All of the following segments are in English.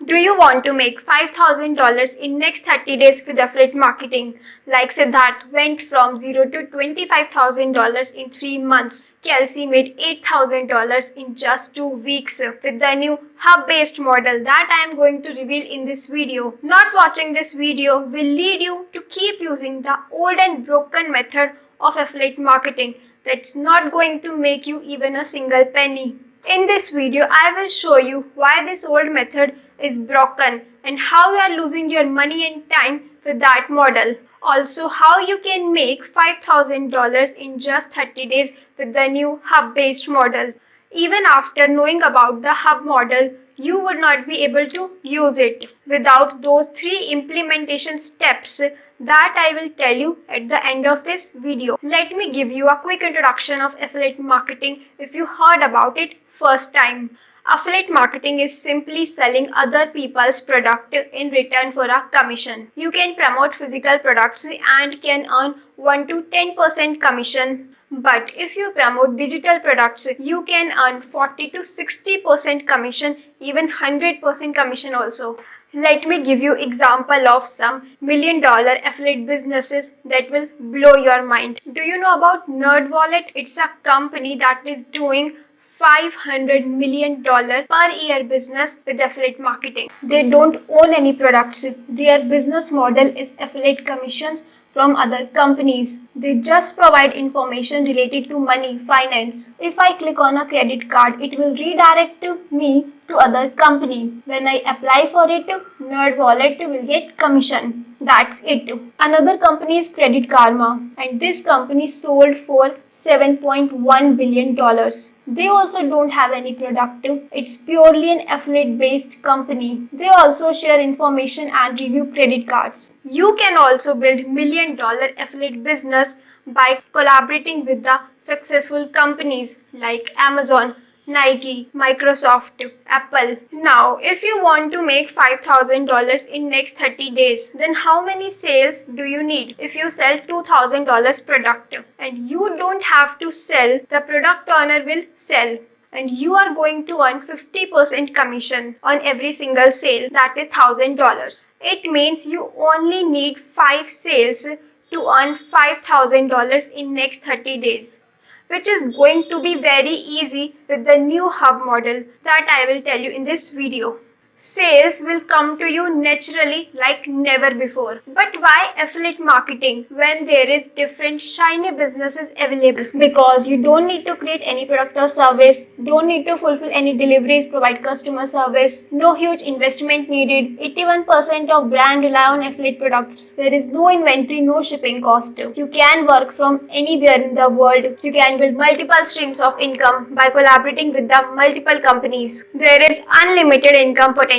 Do you want to make $5,000 in next 30 days with affiliate marketing? Like Siddharth went from 0 to $25,000 in 3 months. Kelsey made $8,000 in just 2 weeks with the new hub-based model that I am going to reveal in this video. Not watching this video will lead you to keep using the old and broken method of affiliate marketing that's not going to make you even a single penny. In this video, I will show you why this old method is broken and how you are losing your money and time with that model. Also, how you can make $5,000 in just 30 days with the new hub-based model. Even after knowing about the hub model, you would not be able to use it without those 3 implementation steps that I will tell you at the end of this video. Let me give you a quick introduction of affiliate marketing if you heard about it first time. Affiliate marketing is simply selling other people's product in return for a commission. You can promote physical products and can earn 1 to 10% commission. But if you promote digital products, you can earn 40 to 60% commission, even 100% commission also. Let me give you example of some million-dollar affiliate businesses that will blow your mind. Do you know about NerdWallet? It's a company that is doing $500 million per year business with affiliate marketing. They don't own any products. Their business model is affiliate commissions from other companies. They just provide information related to money, finance. If I click on a credit card, it will redirect me to other company. When I apply for it, NerdWallet will get commission. That's it. Another company is Credit Karma, and this company sold for $7.1 billion. They also don't have any product. It's purely an affiliate based company. They also share information and review credit cards. You can also build $1 million affiliate business by collaborating with the successful companies like Amazon, Nike, Microsoft, Apple. Now, if you want to make $5,000 in next 30 days, then how many sales do you need? If you sell $2,000 product and you don't have to sell, the product owner will sell. And you are going to earn 50% commission on every single sale, that is $1,000. It means you only need 5 sales to earn $5,000 in next 30 days. Which is going to be very easy with the new hub model that I will tell you in this video. Sales will come to you naturally like never before. But why affiliate marketing when there is different shiny businesses available? Because you don't need to create any product or service, don't need to fulfill any deliveries, provide customer service, no huge investment needed. 81% of brand rely on affiliate products. There is no inventory, no shipping cost. You can work from anywhere in the world. You can build multiple streams of income by collaborating with the multiple companies. There is unlimited income potential.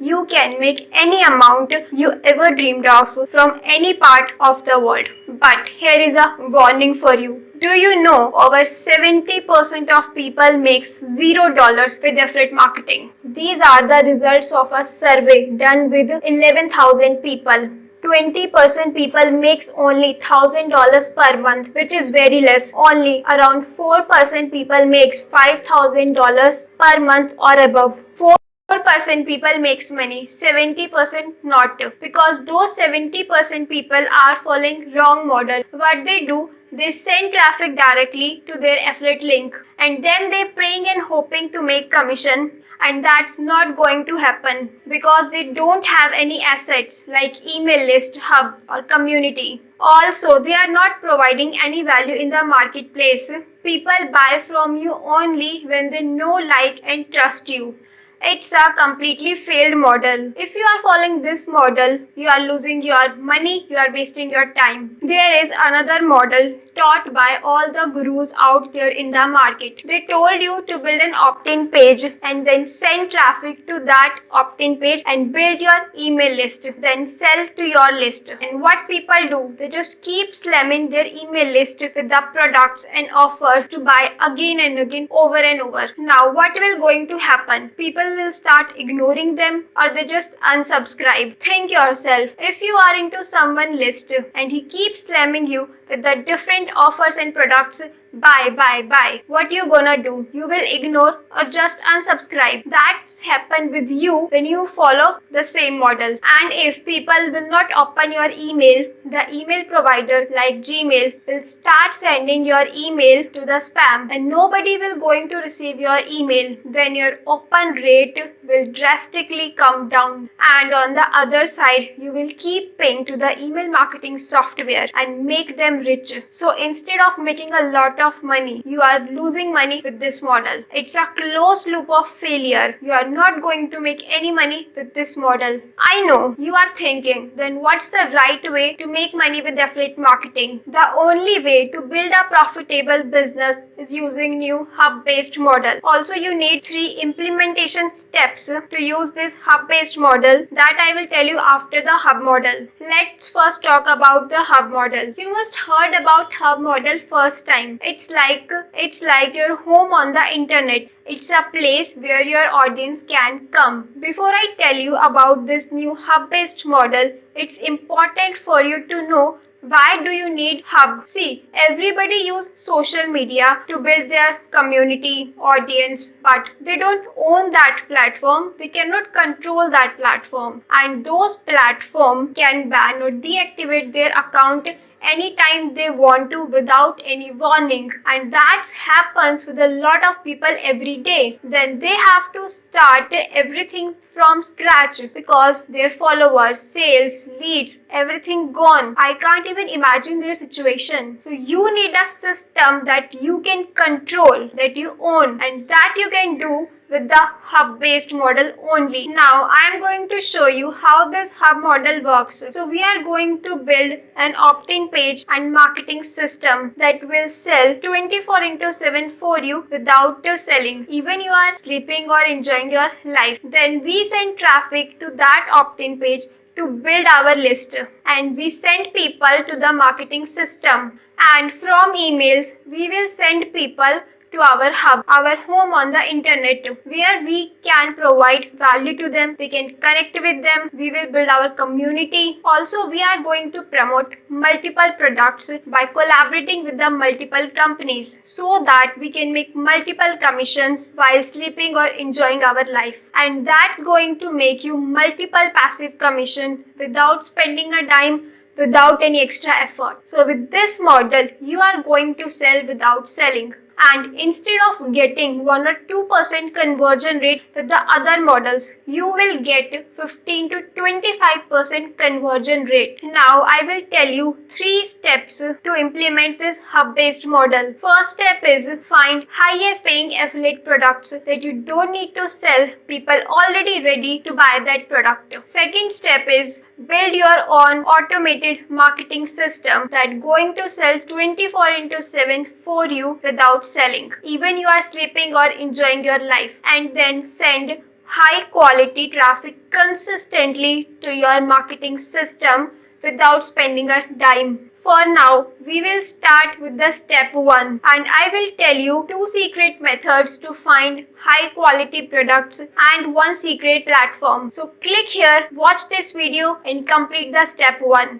You can make any amount you ever dreamed of from any part of the world. But here is a warning for you. Do you know over 70% of people makes $0 with affiliate marketing? These are the results of a survey done with 11,000 people. 20% people makes only $1,000 per month, which is very less. Only around 4% people makes $5,000 per month or above. 4% people makes money, 70% not, because those 70% people are following wrong model. What they do, they send traffic directly to their affiliate link and then they praying and hoping to make commission, and that's not going to happen because they don't have any assets like email list, hub or community. Also, they are not providing any value in the marketplace. People buy from you only when they know, like and trust you. It's a completely failed model. If you are following this model, you are losing your money, you are wasting your time. There is another model taught by all the gurus out there in the market. They told you to build an opt-in page and then send traffic to that opt-in page and build your email list, then sell to your list. And what people do, they just keep slamming their email list with the products and offers to buy again and again, over and over. Now what will going to happen? People will start ignoring them or they just unsubscribe. Think yourself, if you are into someone list and he keeps slamming you with the different offers and products, buy. What you gonna do? You will ignore or just unsubscribe. That's happened with you when you follow the same model. And if people will not open your email, the email provider like Gmail will start sending your email to the spam and nobody will going to receive your email. Then your open rate will drastically come down. And on the other side, you will keep paying to the email marketing software and make them rich. So instead of making a lot of money, you are losing money with this model. It's a closed loop of failure. You are not going to make any money with this model. I know you are thinking, then what's the right way to make money with affiliate marketing? The only way to build a profitable business is using new hub-based model. Also, you need 3 implementation steps to use this hub-based model that I will tell you after the hub model. Let's first talk about the hub model. You must heard about hub model first time. It's like your home on the internet. It's a place where your audience can come. Before I tell you about this new hub-based model, it's important for you to know why do you need hub? See, everybody use social media to build their community, audience, but they don't own that platform. They cannot control that platform. And those platforms can ban or deactivate their account anytime they want to without any warning, and that happens with a lot of people every day. Then they have to start everything from scratch because their followers, sales, leads, everything gone. I can't even imagine their situation. So you need a system that you can control, that you own, and that you can do with the hub-based model only. Now I am going to show you how this hub model works. So we are going to build an opt-in page and marketing system that will sell 24/7 for you without selling. Even you are sleeping or enjoying your life. Then we send traffic to that opt-in page to build our list, and we send people to the marketing system, and from emails we will send people to our hub, our home on the internet, where we can provide value to them, we can connect with them, we will build our community. Also, we are going to promote multiple products by collaborating with the multiple companies so that we can make multiple commissions while sleeping or enjoying our life. And that's going to make you multiple passive commission without spending a dime, without any extra effort. So with this model, you are going to sell without selling. And instead of getting 1 or 2% conversion rate with the other models, you will get 15 to 25% conversion rate. Now I will tell you 3 steps to implement this hub-based model. First step is find highest paying affiliate products that you don't need to sell, people already ready to buy that product. Second step is build your own automated marketing system that going to sell 24/7 for you without selling, even you are sleeping or enjoying your life. And then send high quality traffic consistently to your marketing system without spending a dime. For now, we will start with the step 1, and I will tell you 2 secret methods to find high quality products and 1 secret platform. So click here, watch this video and complete the step 1.